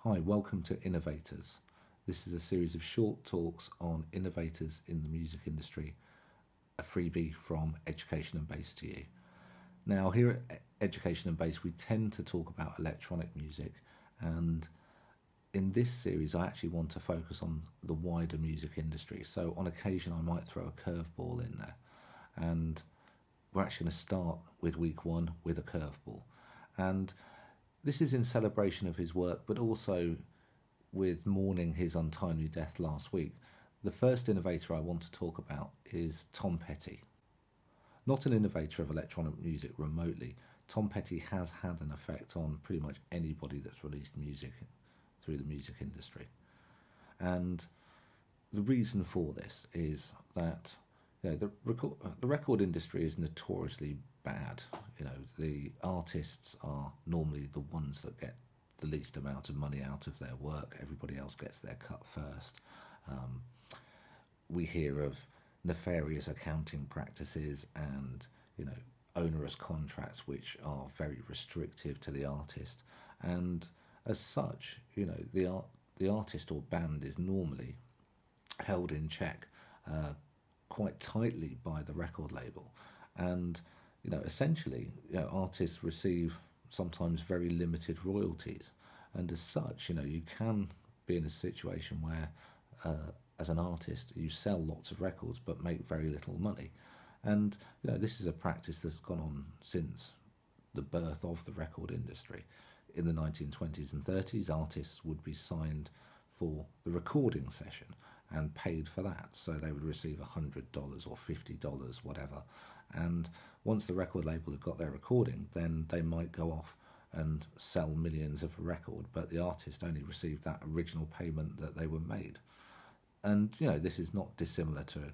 Hi, welcome to Innovators. This is a series of short talks on innovators in the music industry, a freebie from Education and Bass to you. Now, here at Education and Bass, we tend to talk about electronic music, and in this series, I actually want to focus on the wider music industry. So, on occasion, I might throw a curveball in there, and we're actually going to start with week one with a curveball. And this is in celebration of his work, but also with mourning his untimely death last week. The first innovator I want to talk about is Tom Petty. Not an innovator of electronic music remotely, Tom Petty has had an effect on pretty much anybody that's released music through the music industry. And the reason for this is that the record industry is notoriously bad. The artists are normally the ones that get the least amount of money out of their work. Everybody else gets their cut first. We hear of nefarious accounting practices and onerous contracts which are very restrictive to the artist. And as such, the artist or band is normally held in check quite tightly by the record label, and essentially, artists receive sometimes very limited royalties, and as such, you can be in a situation where, as an artist, you sell lots of records but make very little money, and this is a practice that's gone on since the birth of the record industry. In the 1920s and 30s, artists would be signed for the recording session and paid for that. So they would receive $100 or $50, whatever. And once the record label had got their recording, then they might go off and sell millions of a record, but the artist only received that original payment that they were made. And, this is not dissimilar to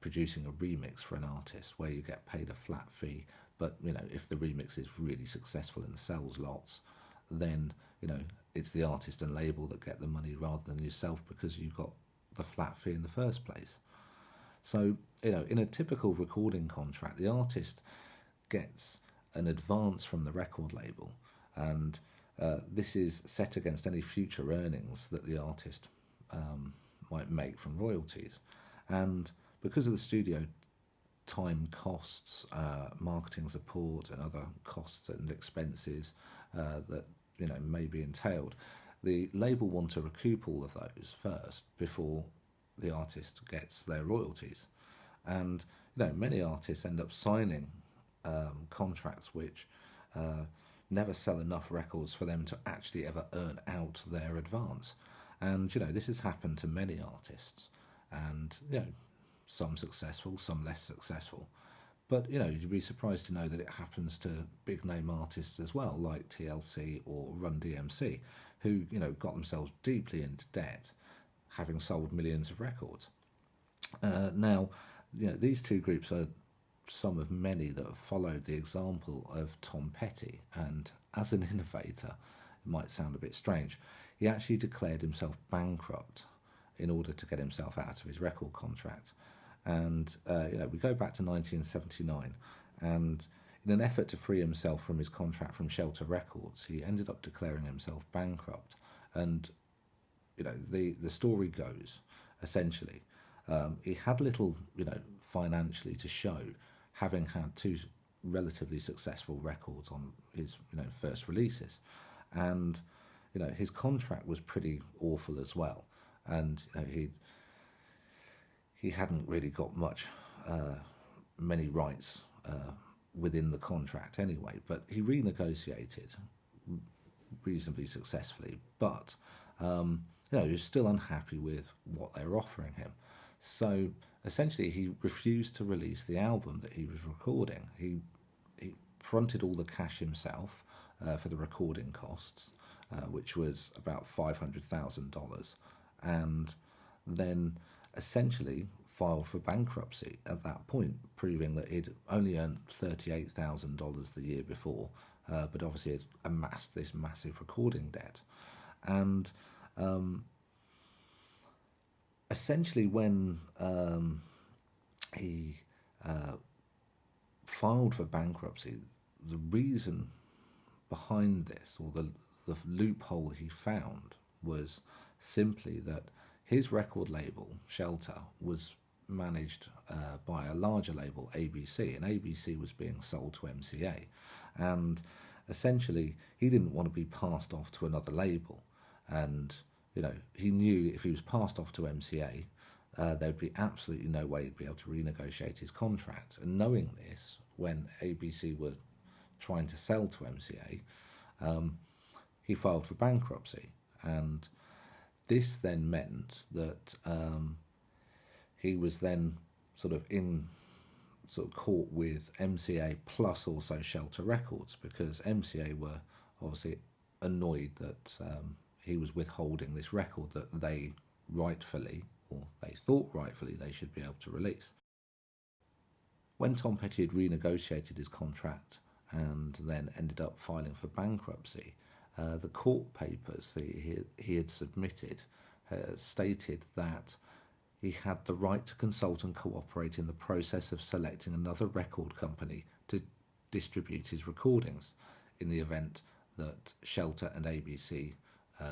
producing a remix for an artist where you get paid a flat fee, but, if the remix is really successful and sells lots, then, it's the artist and label that get the money rather than yourself because you got the flat fee in the first place. So, in a typical recording contract, the artist gets an advance from the record label, and this is set against any future earnings that the artist might make from royalties. And because of the studio time costs, marketing support, and other costs and expenses that may be entailed, the label want to recoup all of those first before the artist gets their royalties. And many artists end up signing contracts which never sell enough records for them to actually ever earn out their advance. And this has happened to many artists, and some successful, some less successful. But you'd be surprised to know that it happens to big name artists as well, like TLC or Run DMC, who got themselves deeply into debt, having sold millions of records. Now, these two groups are some of many that have followed the example of Tom Petty, and as an innovator, it might sound a bit strange, he actually declared himself bankrupt in order to get himself out of his record contract. And we go back to 1979, and in an effort to free himself from his contract from Shelter Records, he ended up declaring himself bankrupt. And the story goes, essentially, he had little financially to show, having had two relatively successful records on his first releases, and his contract was pretty awful as well, and he hadn't really got many rights within the contract anyway, but he renegotiated reasonably successfully, but he was still unhappy with what they were offering him. So essentially he refused to release the album that he was recording. He fronted all the cash himself for the recording costs, which was about $500,000, and then essentially filed for bankruptcy at that point, proving that he'd only earned $38,000 the year before, but obviously had amassed this massive recording debt. And essentially when he filed for bankruptcy, the reason behind this, or the loophole he found was simply that his record label, Shelter, was managed by a larger label, ABC, and ABC was being sold to MCA. And essentially, he didn't want to be passed off to another label. And, he knew if he was passed off to MCA, there'd be absolutely no way he'd be able to renegotiate his contract. And knowing this, when ABC were trying to sell to MCA, he filed for bankruptcy. And this then meant that he was then sort of in court with MCA plus also Shelter Records, because MCA were obviously annoyed that he was withholding this record that they rightfully, or they thought rightfully, they should be able to release. When Tom Petty had renegotiated his contract and then ended up filing for bankruptcy, the court papers that he had submitted stated that he had the right to consult and cooperate in the process of selecting another record company to distribute his recordings in the event that Shelter and ABC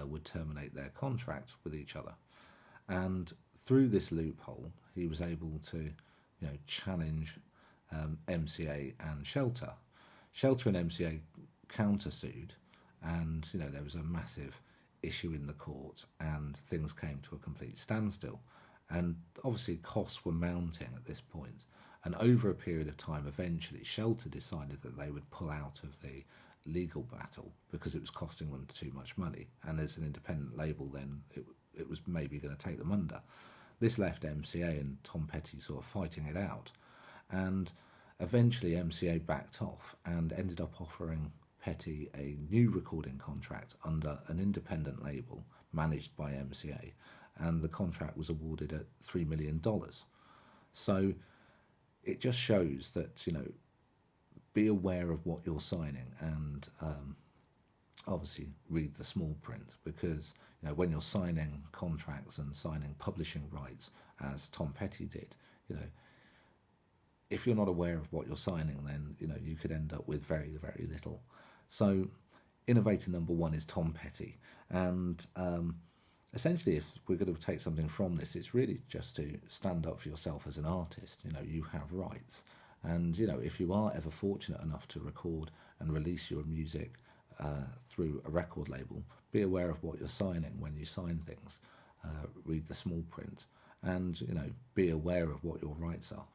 would terminate their contract with each other. And through this loophole, he was able to, challenge MCA and Shelter. Shelter and MCA countersued, and there was a massive issue in the court, and things came to a complete standstill. And obviously costs were mounting at this point. And over a period of time, eventually, Shelter decided that they would pull out of the legal battle because it was costing them too much money. And as an independent label, then it was maybe going to take them under. This left MCA and Tom Petty sort of fighting it out. And eventually MCA backed off and ended up offering Petty a new recording contract under an independent label managed by MCA. And the contract was awarded at $3 million. So it just shows that, be aware of what you're signing, and obviously read the small print, because, when you're signing contracts and signing publishing rights, as Tom Petty did, if you're not aware of what you're signing, then, you could end up with very, very little. So innovator number one is Tom Petty. And essentially, if we're going to take something from this, it's really just to stand up for yourself as an artist. You have rights. And, if you are ever fortunate enough to record and release your music through a record label, be aware of what you're signing when you sign things. Read the small print and, be aware of what your rights are.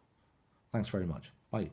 Thanks very much. Bye.